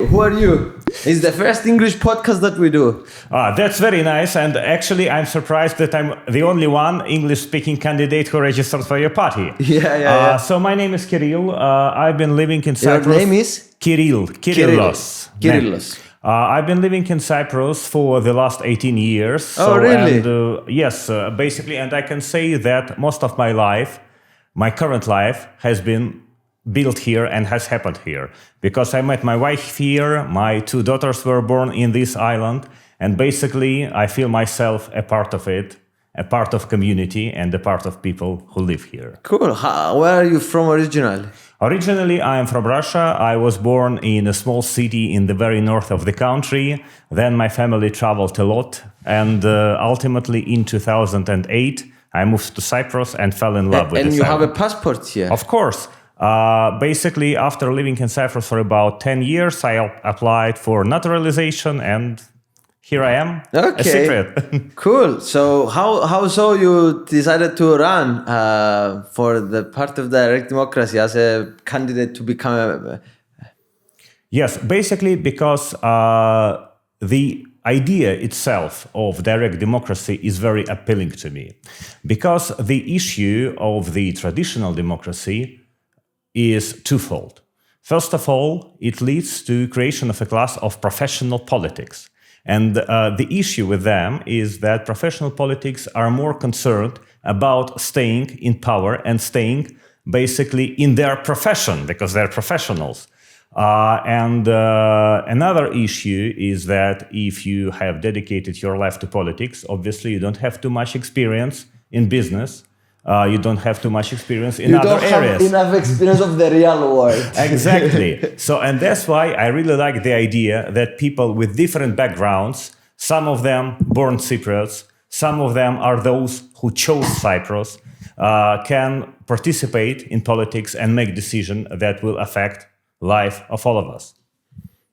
Who are you? It's the first English podcast that we do. That's very nice. And actually, I'm surprised that I'm the only one English-speaking candidate who registered for your party. Yeah. So my name is Kirill. I've been living in Cyprus. Your name is? Kirillos. I've been living in Cyprus for the last 18 years. Oh, really? And, yes, basically. And I can say that most of my life, my current life, has been built here and has happened here. Because I met my wife here, my 2 daughters were born in this island, and basically I feel myself a part of it, a part of community, and a part of people who live here. Cool. Where are you from originally? Originally, I am from Russia. I was born in a small city in the very north of the country. Then my family traveled a lot, and ultimately in 2008, I moved to Cyprus and fell in love with it. And you have a passport here? Of course. Basically, after living in Cyprus for about 10 years, I applied for naturalization, and here I am, a Cypriot. Cool. So how so you decided to run for the part of direct democracy as a candidate to become Yes, basically because the idea itself of direct democracy is very appealing to me. Because the issue of the traditional democracy is twofold. First of all, it leads to creation of a class of professional politics. And the issue with them is that professional politics are more concerned about staying in power and staying basically in their profession because they're professionals. And another issue is that if you have dedicated your life to politics, obviously you don't have too much experience in business. You don't have too much experience in other areas. You don't have enough experience of the real world. Exactly. So, and that's why I really like the idea that people with different backgrounds, some of them born Cypriots, some of them are those who chose Cyprus, can participate in politics and make decisions that will affect life of all of us.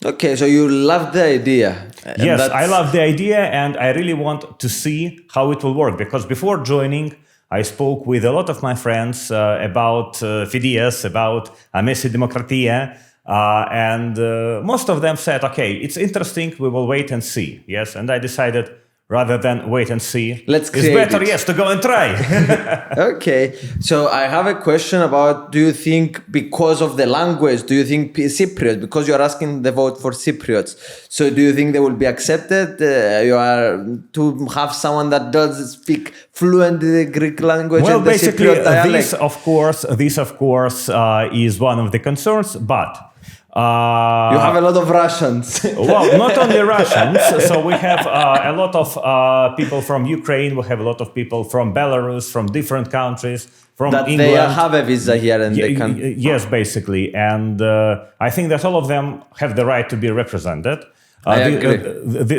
Okay, so you love the idea. Yes, I love the idea, and I really want to see how it will work, because before joining, I spoke with a lot of my friends about FIDES, about Άμεση Δημοκρατία, and most of them said, okay, it's interesting, we will wait and see. Yes, and I decided, rather than wait and see, it's better, yes, to go and try. Okay, so I have a question about, do you think because of the language, do you think Cypriots, because you're asking the vote for Cypriots, so do you think they will be accepted? You are to have someone that does speak fluent the Greek language and the Cypriot dialect? This of course is one of the concerns, but you have a lot of Russians. Well, not only Russians. So we have a lot of people from Ukraine. We have a lot of people from Belarus, from different countries, from England. They have a visa here and they can... Yes, basically. And I think that all of them have the right to be represented. I agree.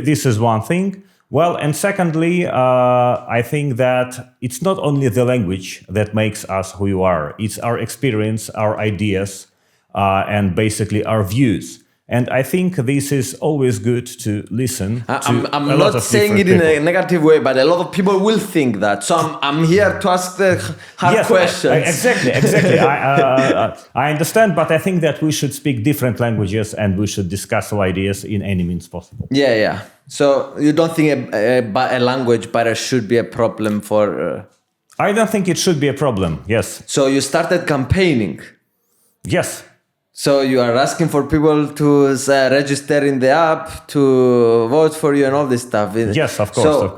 This is one thing. Well, and secondly, I think that it's not only the language that makes us who you are. It's our experience, our ideas, and basically our views. And I think this is always good to listen to I'm a lot not of saying it in a negative way, but a lot of people will think that. So I'm here to ask the hard questions. Exactly. I understand, but I think that we should speak different languages and we should discuss our ideas in any means possible. Yeah. So you don't think a language barrier should be a problem for... I don't think it should be a problem, yes. So you started campaigning? Yes. So you are asking for people to register in the app, to vote for you and all this stuff. Yes, of course.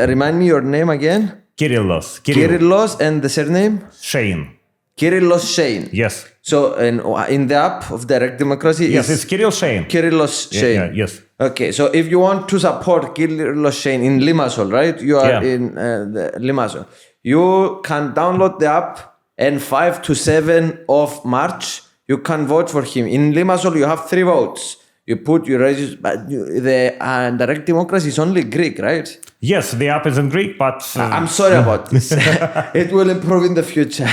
Remind me your name again? Kirillos, and the surname? Shein. Kirillos Shein. Yes. So in the app of Direct Democracy, yes, it's Kirill Shein. Kirillos Shein. Yeah, yes. Okay, so if you want to support Kirillos Shein in Limassol, right? You are in Limassol. You can download the app, and 5 to 7 of March, you can vote for him. In Limassol, you have 3 votes. You register, but the direct democracy is only Greek, right? Yes, the app is in Greek, but... I'm sorry about this. It will improve in the future.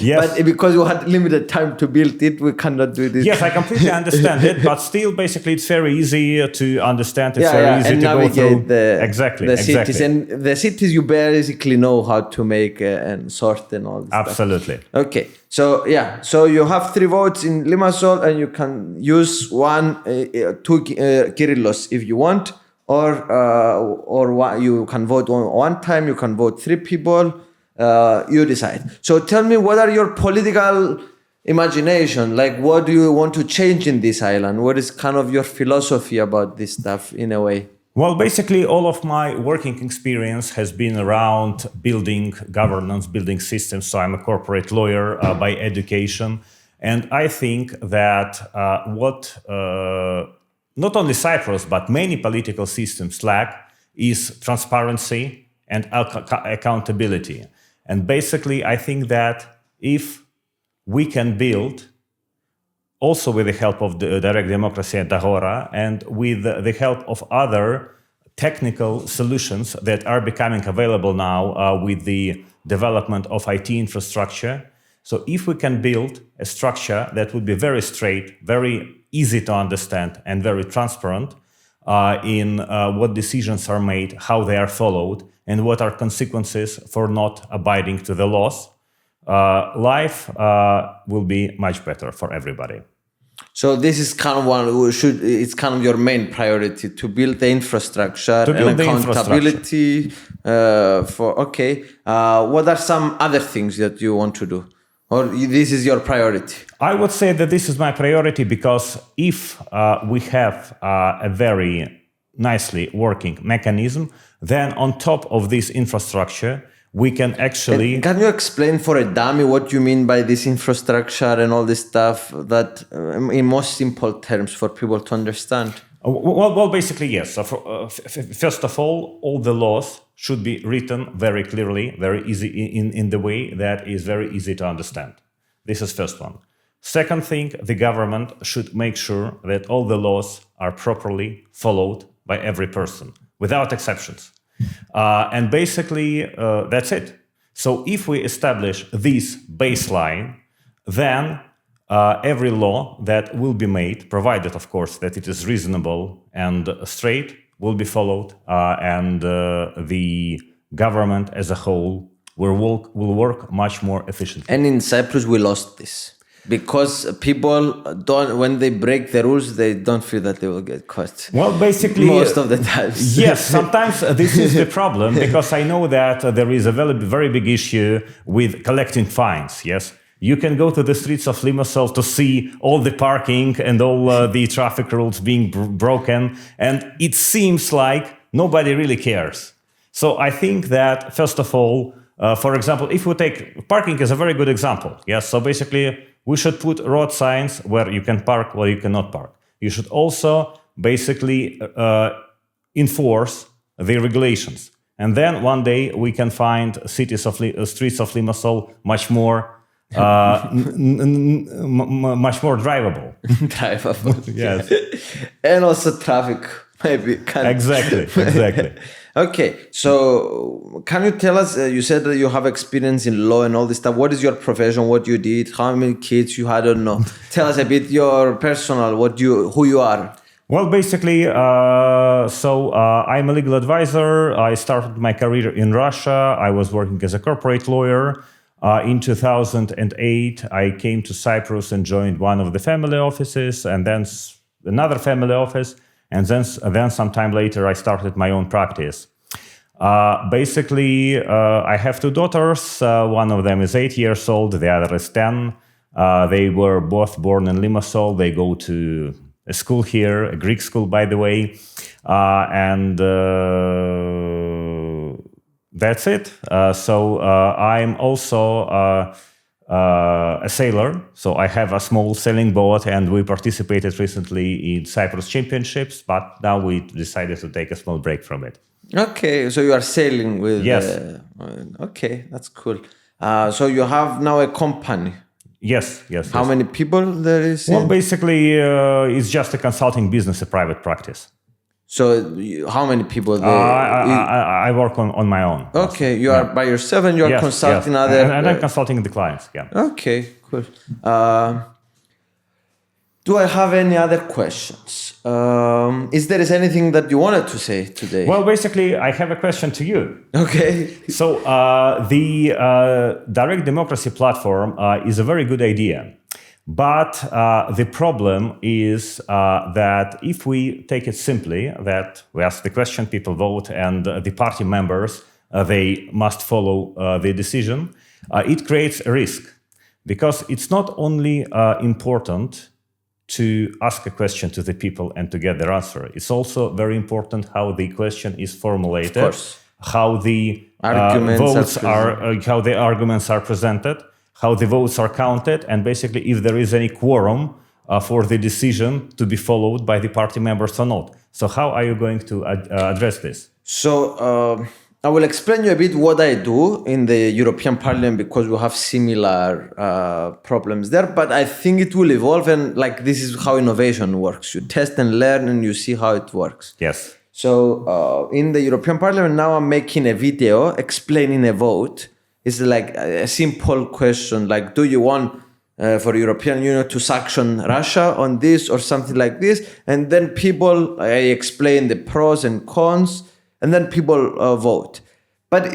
Yes. But because we had limited time to build it, we cannot do this. Yes, I completely understand it, but still, basically, it's very easy to understand. It's very easy and to go through. The cities. And the cities you basically know how to make and sort and all this Absolutely. stuff. Okay. So, so you have 3 votes in Limassol and you can use 2 Kirillos if you want. Or you can vote one time, you can vote 3 people, you decide. So tell me, what are your political imagination? Like, what do you want to change in this island? What is kind of your philosophy about this stuff in a way? Well, basically, all of my working experience has been around building governance, building systems. So I'm a corporate lawyer by education. And I think that not only Cyprus, but many political systems lack is transparency and accountability. And basically, I think that if we can build, also with the help of the direct democracy at Agorà and with the help of other technical solutions that are becoming available now with the development of IT infrastructure. So if we can build a structure that would be very straight, very easy to understand and very transparent in what decisions are made, how they are followed, and what are consequences for not abiding to the laws, life will be much better for everybody. So this is kind of it's kind of your main priority, to build the infrastructure and accountability what are some other things that you want to do? Or this is your priority? I would say that this is my priority because if we have a very nicely working mechanism, then on top of this infrastructure, we can actually... And can you explain for a dummy what you mean by this infrastructure and all this stuff, that in most simple terms for people to understand? Well, basically, yes. So first of all the laws should be written very clearly, very easy in the way that is very easy to understand. This is first one. Second thing, the government should make sure that all the laws are properly followed by every person, without exceptions. And basically, that's it. So if we establish this baseline, then every law that will be made, provided, of course, that it is reasonable and straight, will be followed, and the government as a whole will work much more efficiently. And in Cyprus, we lost this. Because people don't, when they break the rules, they don't feel that they will get caught. Well, basically... most of the times. Yes, sometimes this is the problem, because I know that there is a very big issue with collecting fines, yes? You can go to the streets of Limassol to see all the parking and all the traffic rules being broken, and it seems like nobody really cares. So I think that, first of all, for example, if we take parking as a very good example, yes, so basically we should put road signs where you can park, where you cannot park. You should also basically enforce the regulations. And then one day we can find streets of Limassol much more much more drivable. Yes. And also traffic, maybe. Exactly. Okay, so can you tell us, you said that you have experience in law and all this stuff. What is your profession, what you did, how many kids you had, I don't know. Tell us a bit your personal, who you are. Well, basically, I'm a legal advisor. I started my career in Russia. I was working as a corporate lawyer. In 2008, I came to Cyprus and joined one of the family offices, and then another family office. And then some time later, I started my own practice. Basically, I have 2 daughters. One of them is 8 years old. The other is 10. They were both born in Limassol. They go to a school here, a Greek school, by the way. And that's it. I'm also a sailor, so I have a small sailing boat, and we participated recently in Cyprus championships, but now we decided to take a small break from it. Okay, so you are sailing with... Yes. Okay, that's cool. So you have now a company. Yes. How many people there is? Well, basically, it's just a consulting business, a private practice. So how many people there? I work on my own. Okay, you are by yourself and you are consulting other... And I'm consulting the clients, yeah. Okay, cool. Do I have any other questions? Is there anything that you wanted to say today? Well, basically, I have a question to you. Okay. So the direct democracy platform is a very good idea. But the problem is that if we take it simply, that we ask the question, people vote, and the party members, they must follow the decision, it creates a risk. Because it's not only important to ask a question to the people and to get their answer. It's also very important how the question is formulated, how the votes are, how the arguments are presented, how the votes are counted, and basically if there is any quorum for the decision to be followed by the party members or not. So how are you going to address this? So I will explain you a bit what I do in the European Parliament because we have similar problems there, but I think it will evolve, and like this is how innovation works. You test and learn and you see how it works. Yes. So in the European Parliament now I'm making a video explaining a vote. It's like a simple question, like, do you want for the European Union to sanction Russia on this or something like this? And then people, I explain the pros and cons, and then people vote. But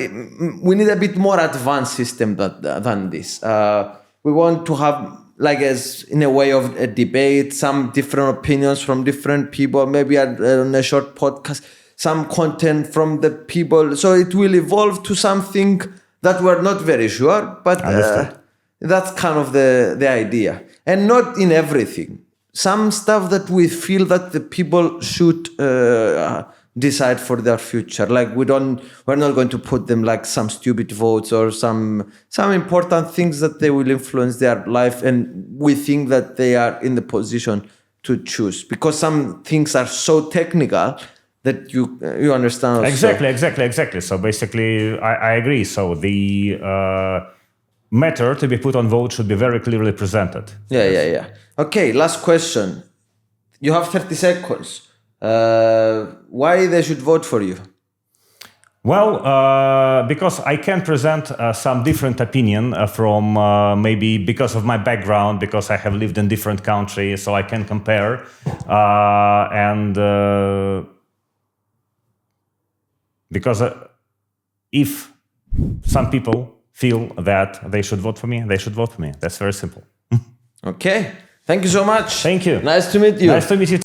we need a bit more advanced system than this. We want to have, like, as in a way of a debate, some different opinions from different people, maybe on a short podcast, some content from the people. So it will evolve to something that we're not very sure, but that's kind of the idea. And not in everything. Some stuff that we feel that the people should decide for their future. Like we're not going to put them like some stupid votes or some important things that they will influence their life, and we think that they are in the position to choose. Because some things are so technical that you understand also. Exactly. So basically, I agree. So the matter to be put on vote should be very clearly presented. Yeah. Okay, last question. You have 30 seconds. Why they should vote for you? Well, because I can present some different opinion from maybe because of my background, because I have lived in different countries, so I can compare and. Because if some people feel that they should vote for me, they should vote for me. That's very simple. Okay. Thank you so much. Thank you. Nice to meet you. Nice to meet you.